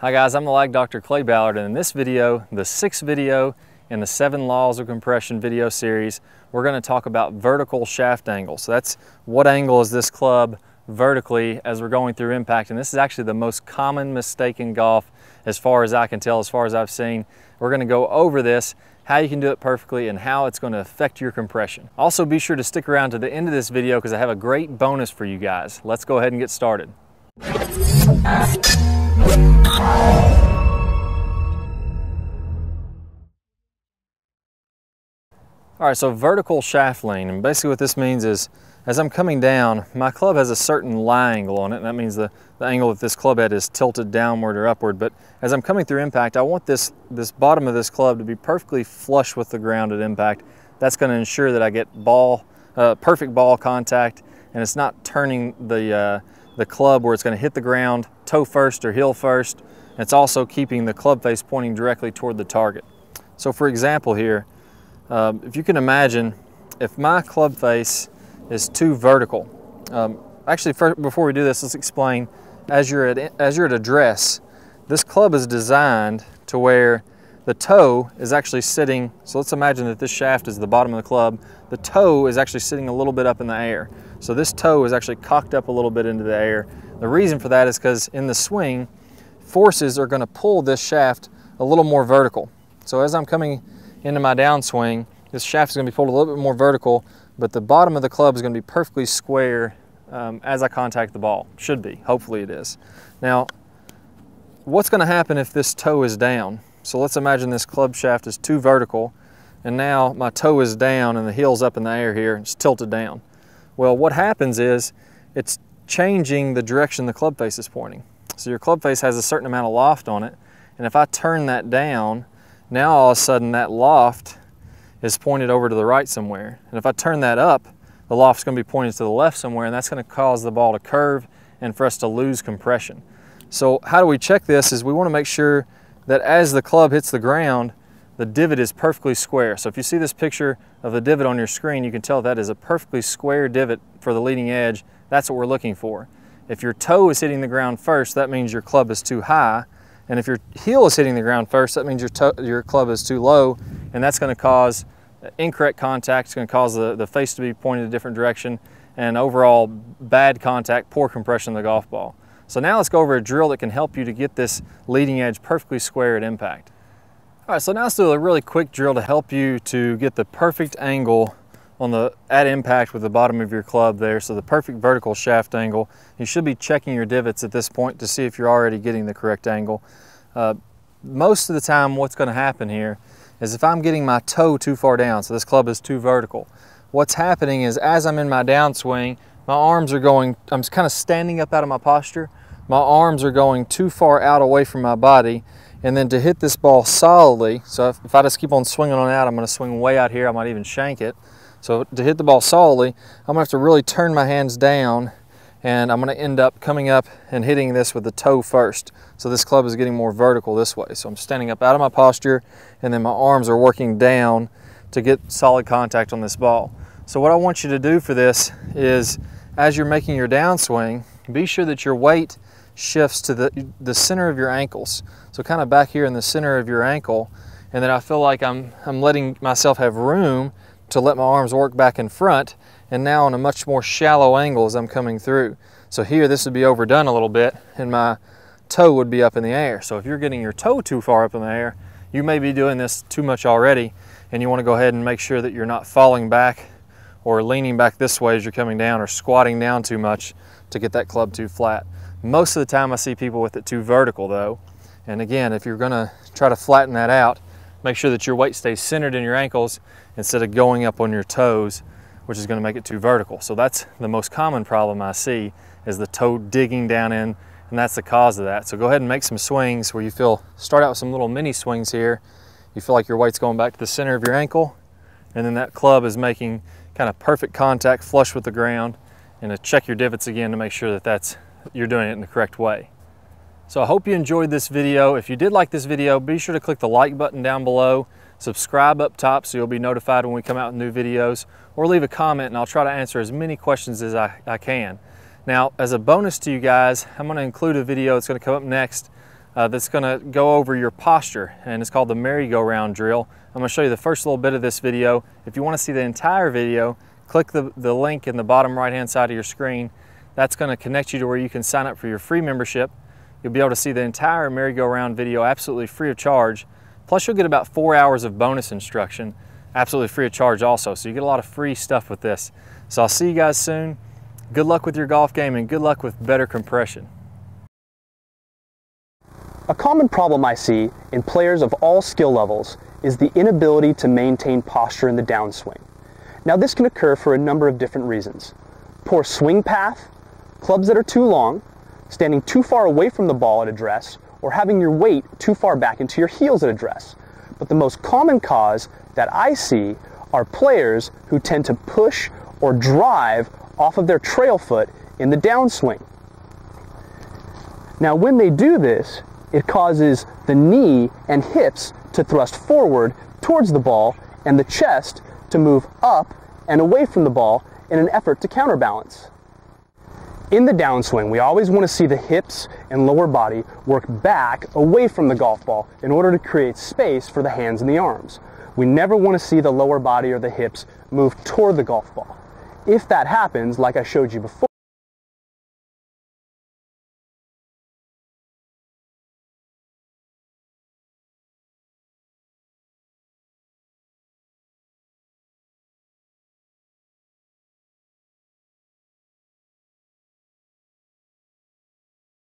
Hi guys, I'm the Lag Dr. Clay Ballard, and in this video, the 6th video in the 7 Laws of Compression video series, we're going to talk about vertical shaft angle. So that's what angle is this club vertically as we're going through impact, and this is actually the most common mistake in golf as far as I can tell, as far as I've seen. We're going to go over this, how you can do it perfectly, and how it's going to affect your compression. Also, be sure to stick around to the end of this video because I have a great bonus for you guys. Let's go ahead and get started. All right, so vertical shaft lean, and basically what this means is as I'm coming down, my club has a certain lie angle on it, and that means the angle that this club head is tilted downward or upward. But as I'm coming through impact, I want this bottom of this club to be perfectly flush with the ground at impact. That's going to ensure that I get perfect ball contact, and it's not turning the club where it's going to hit the ground toe first or heel first. And it's also keeping the club face pointing directly toward the target. So for example here, if you can imagine, if my club face is too vertical, before we do this, let's explain. As you're at address, this club is designed to where the toe is actually sitting. So let's imagine that this shaft is the bottom of the club. The toe is actually sitting a little bit up in the air. So this toe is actually cocked up a little bit into the air. The reason for that is because in the swing, forces are going to pull this shaft a little more vertical. So as I'm coming into my downswing, this shaft is going to be pulled a little bit more vertical, but the bottom of the club is going to be perfectly square as I contact the ball. Should be, hopefully it is. Now, what's going to happen if this toe is down? So let's imagine this club shaft is too vertical, and now my toe is down and the heel's up in the air here, it's tilted down. Well, what happens is it's changing the direction the club face is pointing. So your club face has a certain amount of loft on it, and if I turn that down, now all of a sudden that loft is pointed over to the right somewhere. And if I turn that up, the loft's going to be pointed to the left somewhere, and that's going to cause the ball to curve and for us to lose compression. So how do we check this is we want to make sure that as the club hits the ground, the divot is perfectly square. So if you see this picture of the divot on your screen, you can tell that is a perfectly square divot for the leading edge. That's what we're looking for. If your toe is hitting the ground first, that means your club is too high. And if your heel is hitting the ground first, that means your club is too low, and that's going to cause incorrect contact. It's going to cause the face to be pointed a different direction, and overall bad contact, poor compression of the golf ball. So now let's go over a drill that can help you to get this leading edge perfectly square at impact. All right, so now let's do a really quick drill to help you to get the perfect angle at impact with the bottom of your club there. So the perfect vertical shaft angle. You should be checking your divots at this point to see if you're already getting the correct angle. Most of the time what's going to happen here is if I'm getting my toe too far down, so this club is too vertical, what's happening is as I'm in my downswing, my arms are going, I'm kind of standing up out of my posture, my arms are going too far out away from my body, and then to hit this ball solidly, so if I just keep on swinging on out, I'm going to swing way out here, I might even shank it. So to hit the ball solidly, I'm going to have to really turn my hands down, and I'm going to end up coming up and hitting this with the toe first. So this club is getting more vertical this way. So I'm standing up out of my posture, and then my arms are working down to get solid contact on this ball. So what I want you to do for this is, as you're making your downswing, be sure that your weight shifts to the center of your ankles. So kind of back here in the center of your ankle, and then I feel like I'm letting myself have room to let my arms work back in front, and now on a much more shallow angle as I'm coming through. So here this would be overdone a little bit, and my toe would be up in the air. So if you're getting your toe too far up in the air, you may be doing this too much already, and you want to go ahead and make sure that you're not falling back or leaning back this way as you're coming down, or squatting down too much to get that club too flat. Most of the time I see people with it too vertical though, and again, if you're going to try to flatten that out, make sure that your weight stays centered in your ankles instead of going up on your toes, which is going to make it too vertical. So that's the most common problem I see, is the toe digging down in, and that's the cause of that. So go ahead and make some swings where you start out with some little mini swings here. You feel like your weight's going back to the center of your ankle, and then that club is making kind of perfect contact flush with the ground, and to check your divots again to make sure that you're doing it in the correct way. So I hope you enjoyed this video. If you did like this video, be sure to click the like button down below, subscribe up top so you'll be notified when we come out with new videos, or leave a comment and I'll try to answer as many questions as I can. Now, as a bonus to you guys, I'm going to include a video that's going to come up next that's going to go over your posture, and it's called the merry-go-round drill. I'm going to show you the first little bit of this video. If you want to see the entire video, click the link in the bottom right-hand side of your screen. That's going to connect you to where you can sign up for your free membership. You'll be able to see the entire merry-go-round video absolutely free of charge. Plus you'll get about 4 hours of bonus instruction absolutely free of charge also. So you get a lot of free stuff with this. So I'll see you guys soon. Good luck with your golf game and good luck with better compression. A common problem I see in players of all skill levels is the inability to maintain posture in the downswing. Now this can occur for a number of different reasons. Poor swing path, clubs that are too long, standing too far away from the ball at address, or having your weight too far back into your heels at address. But the most common cause that I see are players who tend to push or drive off of their trail foot in the downswing. Now when they do this, it causes the knee and hips to thrust forward towards the ball and the chest to move up and away from the ball in an effort to counterbalance. In the downswing, we always want to see the hips and lower body work back away from the golf ball in order to create space for the hands and the arms. We never want to see the lower body or the hips move toward the golf ball. If that happens, like I showed you before,